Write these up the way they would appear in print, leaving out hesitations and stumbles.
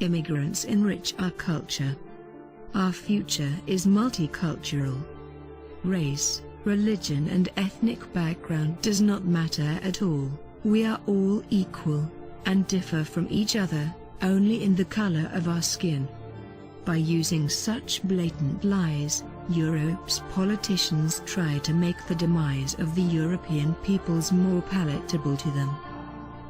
Immigrants enrich our culture. Our future is multicultural. Race, religion and ethnic background does not matter at all. We are all equal, and differ from each other, only in the color of our skin. By using such blatant lies, Europe's politicians try to make the demise of the European peoples more palatable to them.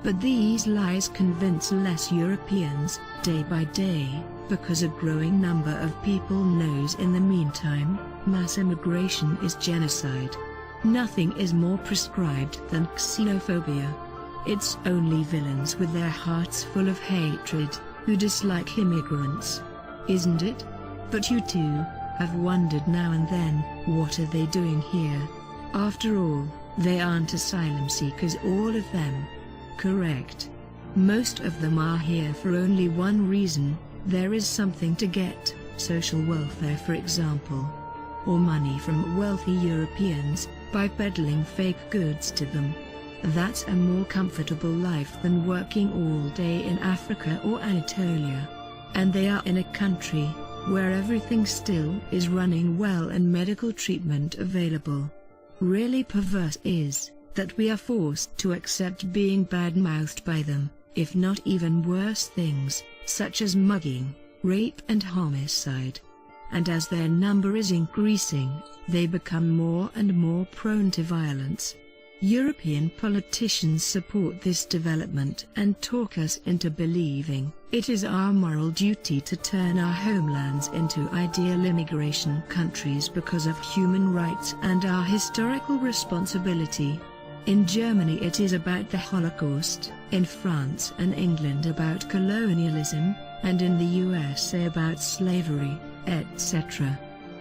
But these lies convince less Europeans, day by day, because a growing number of people knows in the meantime, mass immigration is genocide. Nothing is more prescribed than xenophobia. It's only villains with their hearts full of hatred, who dislike immigrants. Isn't it? But you too have wondered now and then, what are they doing here? After all, they aren't asylum seekers, all of them. Correct. Most of them are here for only one reason: there is something to get, social welfare for example. Or money from wealthy Europeans, by peddling fake goods to them. That's a more comfortable life than working all day in Africa or Anatolia. And they are in a country where everything still is running well and medical treatment available. Really perverse is that we are forced to accept being bad-mouthed by them, if not even worse things, such as mugging, rape and homicide. And as their number is increasing, they become more and more prone to violence. European politicians support this development and talk us into believing it is our moral duty to turn our homelands into ideal immigration countries because of human rights and our historical responsibility. In Germany it is about the Holocaust, in France and England about colonialism, and in the USA about slavery, etc.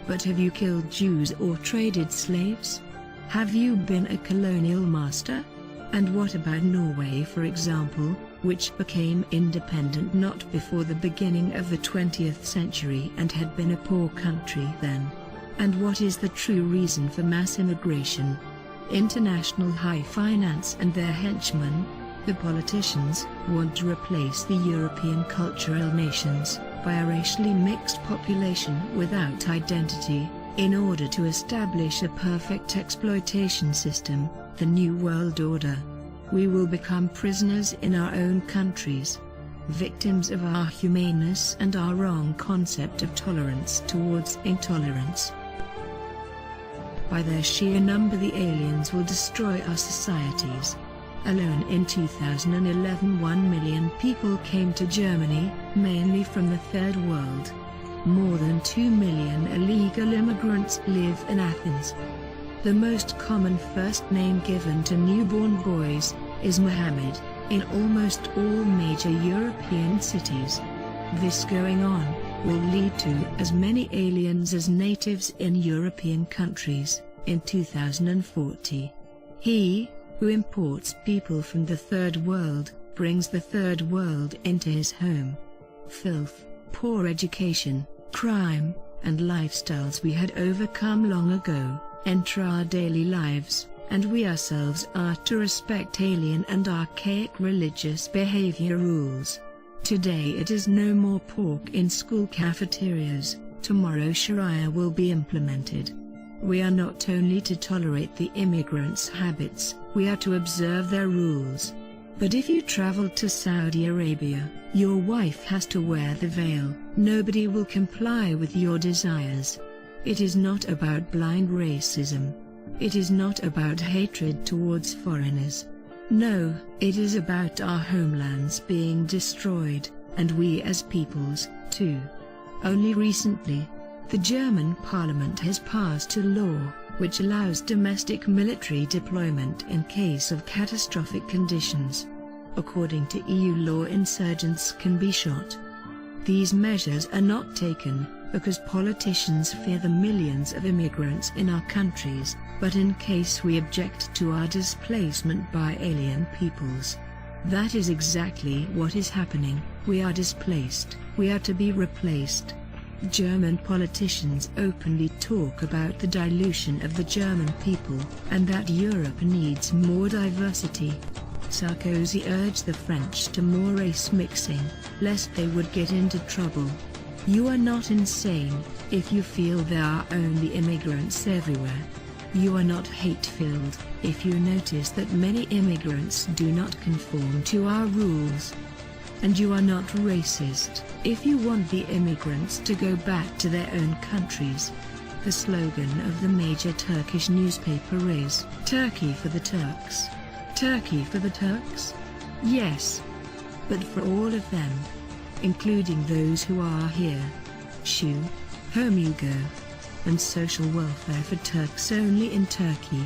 But have you killed Jews or traded slaves? Have you been a colonial master? And what about Norway, for example, which became independent not before the beginning of the 20th century and had been a poor country then? And what is the true reason for mass immigration? International high finance and their henchmen, the politicians, want to replace the European cultural nations by a racially mixed population without identity, in order to establish a perfect exploitation system, the New World Order. We will become prisoners in our own countries, victims of our humaneness and our wrong concept of tolerance towards intolerance. By their sheer number the aliens will destroy our societies. Alone in 2011 1 million people came to Germany, mainly from the Third World. More than 2 million illegal immigrants live in Athens. The most common first name given to newborn boys is Mohammed, in almost all major European cities. This going on will lead to as many aliens as natives in European countries, in 2040. He, who imports people from the Third World, brings the Third World into his home. Filth, poor education, crime, and lifestyles we had overcome long ago, enter our daily lives, and we ourselves are to respect alien and archaic religious behavior rules. Today it is no more pork in school cafeterias, tomorrow Sharia will be implemented. We are not only to tolerate the immigrants' habits, we are to observe their rules. But if you travel to Saudi Arabia, your wife has to wear the veil, nobody will comply with your desires. It is not about blind racism. It is not about hatred towards foreigners. No, it is about our homelands being destroyed, and we as peoples, too. Only recently, the German parliament has passed a law which allows domestic military deployment in case of catastrophic conditions. According to EU law, insurgents can be shot. These measures are not taken because politicians fear the millions of immigrants in our countries, but in case we object to our displacement by alien peoples. That is exactly what is happening. We are displaced, we are to be replaced. German politicians openly talk about the dilution of the German people, and that Europe needs more diversity. Sarkozy urged the French to more race mixing, lest they would get into trouble. You are not insane if you feel there are only immigrants everywhere. You are not hate-filled if you notice that many immigrants do not conform to our rules. And you are not racist if you want the immigrants to go back to their own countries. The slogan of the major Turkish newspaper is, "Turkey for the Turks." Turkey for the Turks? Yes. But for all of them, including those who are here. Shoe, home you go. And social welfare for Turks only in Turkey.